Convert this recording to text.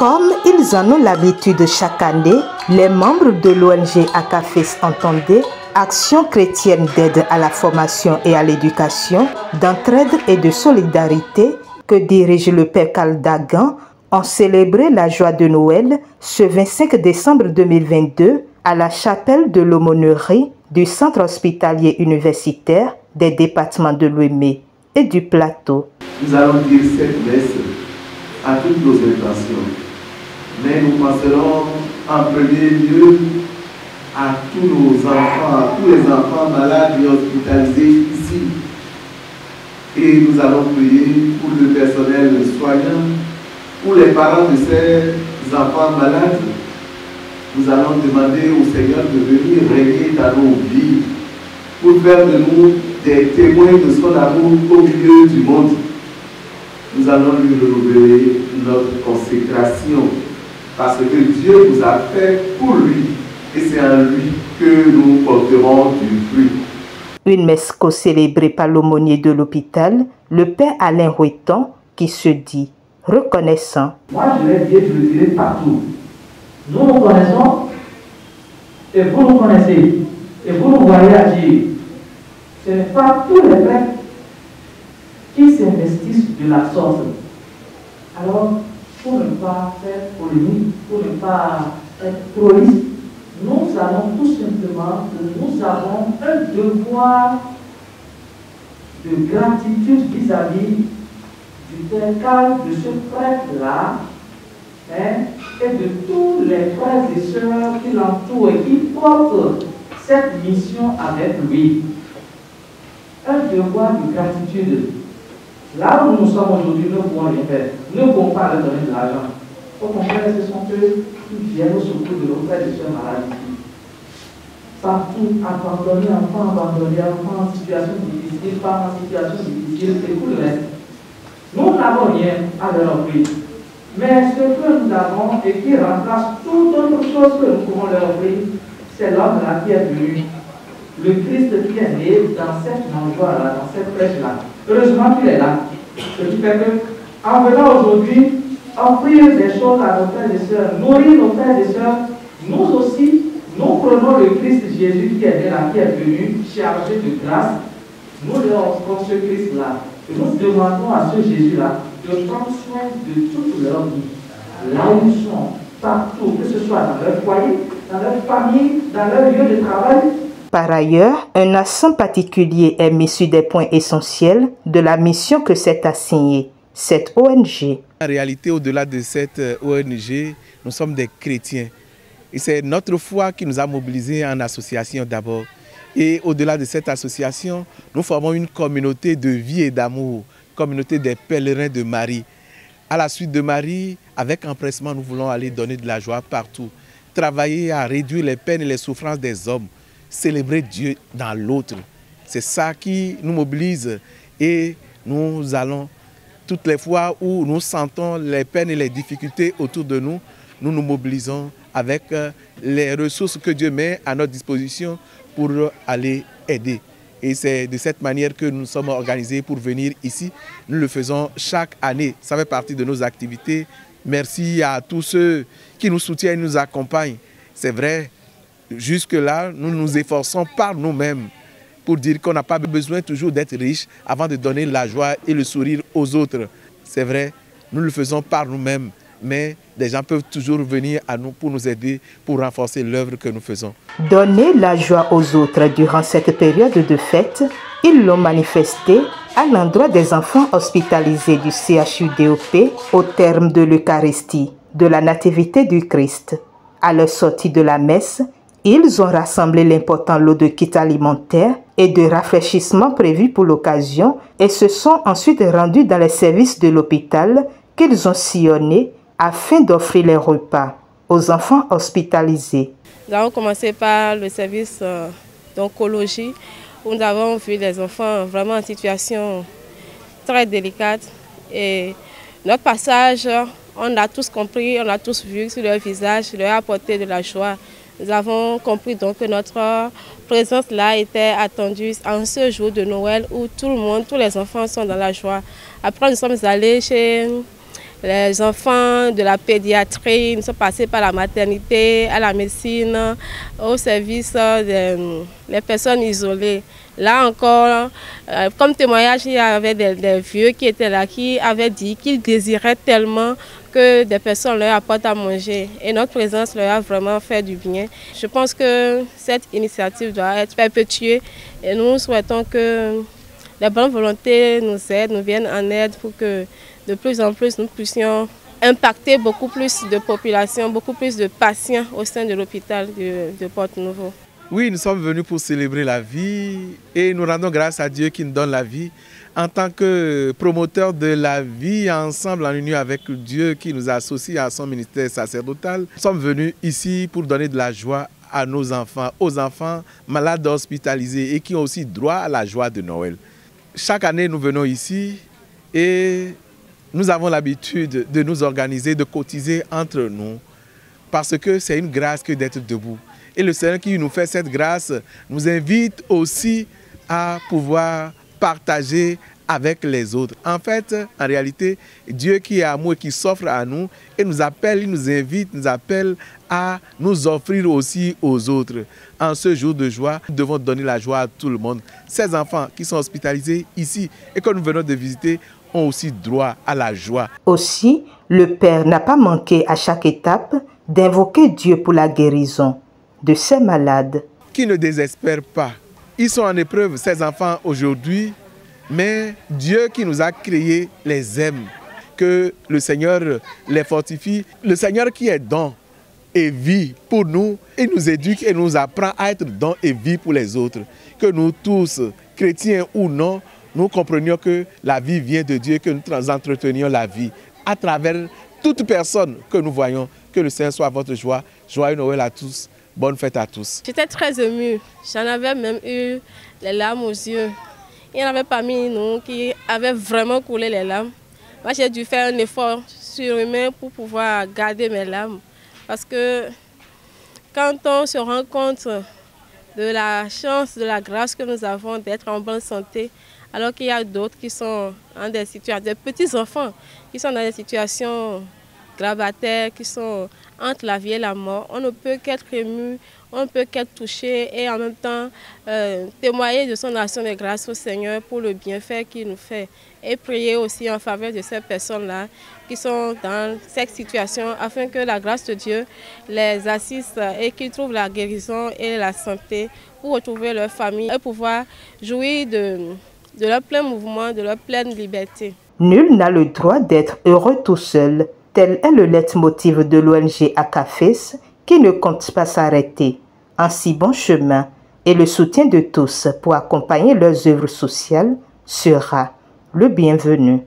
Comme ils en ont l'habitude chaque année, les membres de l'ONG ACAFES Entendez, Action chrétienne d'aide à la formation et à l'éducation, d'entraide et de solidarité, que dirige le Père Kaldagan, ont célébré la joie de Noël ce 25 décembre 2022 à la chapelle de l'aumônerie du Centre hospitalier universitaire des départements de l'Ouémé et du Plateau. Nous allons dire cette messe à toutes nos intentions, mais nous penserons en premier lieu à tous nos enfants, à tous les enfants malades et hospitalisés ici. Et nous allons prier pour le personnel soignant, pour les parents de ces enfants malades. Nous allons demander au Seigneur de venir régner dans nos vies pour faire de nous des témoins de son amour au milieu du monde. Nous allons lui renouveler notre consécration parce que Dieu nous a fait pour lui et c'est en lui que nous porterons du fruit. Une messe co-célébrée par l'aumônier de l'hôpital, le Père Alain Roueton, qui se dit reconnaissant. Moi, je l'ai dit, je le dirai partout. Nous nous connaissons et vous nous connaissez et vous nous voyez agir. Ce n'est pas tous les prêtres qui s'investissent de la sorte. Alors, pour ne pas faire polémique, pour ne pas être prolix, nous allons tout simplement, nous avons un devoir de gratitude vis-à-vis du Père Karl, de ce prêtre-là, et de tous les frères et sœurs qui l'entourent et qui portent cette mission avec lui. Un devoir de gratitude. Là où nous sommes aujourd'hui, nous ne pouvons rien faire. Nous ne pouvons pas leur donner de l'argent. Au contraire, ce sont eux qui viennent au secours de nos frères et sœurs malades. Partout, abandonner enfants en situation difficile, parents en situation difficile, et tout le reste. Nous n'avons rien à leur offrir. Mais ce que nous avons et qui remplace toute autre chose que nous pouvons leur offrir, c'est l'homme là qui est venu. Le Christ qui est né dans cette mangeoire-là, dans cette prêche-là. Heureusement qu'il est là. Ce qui fait que, en venant aujourd'hui, offrir des choses à nos frères et sœurs, nourrir nos frères et sœurs, nous aussi, nous prenons le Christ Jésus qui est né là, qui est venu, chargé de grâce. Nous leur offrons ce Christ-là. Et nous demandons à ce Jésus-là de prendre soin de toute leur vie. Là où ils sont, partout, que ce soit dans leur foyer, dans leur famille, dans leur lieu de travail. Par ailleurs, un accent particulier est mis sur des points essentiels de la mission que s'est assignée cette ONG. En réalité, au-delà de cette ONG, nous sommes des chrétiens. Et c'est notre foi qui nous a mobilisés en association d'abord. Et au-delà de cette association, nous formons une communauté de vie et d'amour, communauté des pèlerins de Marie. À la suite de Marie, avec empressement, nous voulons aller donner de la joie partout, travailler à réduire les peines et les souffrances des hommes, célébrer Dieu dans l'autre. C'est ça qui nous mobilise et nous allons, toutes les fois où nous sentons les peines et les difficultés autour de nous, nous nous mobilisons avec les ressources que Dieu met à notre disposition pour aller aider. Et c'est de cette manière que nous sommes organisés pour venir ici. Nous le faisons chaque année. Ça fait partie de nos activités. Merci à tous ceux qui nous soutiennent et nous accompagnent. C'est vrai, jusque-là, nous nous efforçons par nous-mêmes pour dire qu'on n'a pas besoin toujours d'être riche avant de donner la joie et le sourire aux autres. C'est vrai, nous le faisons par nous-mêmes. Mais des gens peuvent toujours venir à nous pour nous aider, pour renforcer l'œuvre que nous faisons. Donner la joie aux autres durant cette période de fête, ils l'ont manifesté à l'endroit des enfants hospitalisés du CHUDOP au terme de l'Eucharistie, de la Nativité du Christ. À leur sortie de la messe, ils ont rassemblé l'important lot de kits alimentaires et de rafraîchissements prévus pour l'occasion et se sont ensuite rendus dans les services de l'hôpital qu'ils ont sillonnés afin d'offrir les repas aux enfants hospitalisés. Nous avons commencé par le service d'oncologie où nous avons vu les enfants vraiment en situation très délicate. Et notre passage, on a tous compris, on a tous vu sur leur visage, leur apporté de la joie. Nous avons compris donc que notre présence là était attendue en ce jour de Noël où tout le monde, tous les enfants sont dans la joie. Après, nous sommes allés chez les enfants de la pédiatrie, nous sommes passés par la maternité, à la médecine, au service des personnes isolées. Là encore, comme témoignage, il y avait des vieux qui étaient là, qui avaient dit qu'ils désiraient tellement que des personnes leur apportent à manger. Et notre présence leur a vraiment fait du bien. Je pense que cette initiative doit être perpétuée et nous souhaitons que les bonnes volontés nous aident, nous viennent en aide pour que de plus en plus nous puissions impacter beaucoup plus de population, beaucoup plus de patients au sein de l'hôpital de Porto-Novo. Oui, nous sommes venus pour célébrer la vie et nous rendons grâce à Dieu qui nous donne la vie. En tant que promoteur de la vie, ensemble en union avec Dieu qui nous associe à son ministère sacerdotal, nous sommes venus ici pour donner de la joie à nos enfants, aux enfants malades hospitalisés et qui ont aussi droit à la joie de Noël. Chaque année, nous venons ici et nous avons l'habitude de nous organiser, de cotiser entre nous parce que c'est une grâce que d'être debout. Et le Seigneur qui nous fait cette grâce nous invite aussi à pouvoir partager avec les autres. En fait, en réalité, Dieu qui est amour et qui s'offre à nous et nous appelle, il nous invite, nous appelle à nous offrir aussi aux autres. En ce jour de joie, nous devons donner la joie à tout le monde. Ces enfants qui sont hospitalisés ici et que nous venons de visiter ont aussi droit à la joie. Aussi, le Père n'a pas manqué à chaque étape d'invoquer Dieu pour la guérison de ces malades. Qui ne désespèrent pas. Ils sont en épreuve, ces enfants, aujourd'hui, mais Dieu qui nous a créés les aime. Que le Seigneur les fortifie. Le Seigneur qui est don et vie pour nous, et nous éduque et nous apprend à être don et vie pour les autres. Que nous tous, chrétiens ou non, nous comprenions que la vie vient de Dieu, que nous entretenions la vie à travers toute personne que nous voyons. Que le Seigneur soit votre joie. Joyeux Noël à tous. Bonne fête à tous. J'étais très émue. J'en avais même eu les larmes aux yeux. Il y en avait parmi nous qui avaient vraiment coulé les larmes. Moi, j'ai dû faire un effort surhumain pour pouvoir garder mes larmes. Parce que quand on se rend compte de la chance, de la grâce que nous avons d'être en bonne santé, alors qu'il y a d'autres qui sont dans des situations, des petits-enfants qui sont dans des situations gravataires, qui sont entre la vie et la mort, on ne peut qu'être ému, on ne peut qu'être touché et en même temps témoigner de son action de grâce au Seigneur pour le bienfait qu'il nous fait et prier aussi en faveur de ces personnes-là qui sont dans cette situation afin que la grâce de Dieu les assiste et qu'ils trouvent la guérison et la santé pour retrouver leur famille et pouvoir jouir de leur plein mouvement, de leur pleine liberté. Nul n'a le droit d'être heureux tout seul. Tel est le leitmotiv de l'ONG ACAFES qui ne compte pas s'arrêter en si bon chemin et le soutien de tous pour accompagner leurs œuvres sociales sera le bienvenu.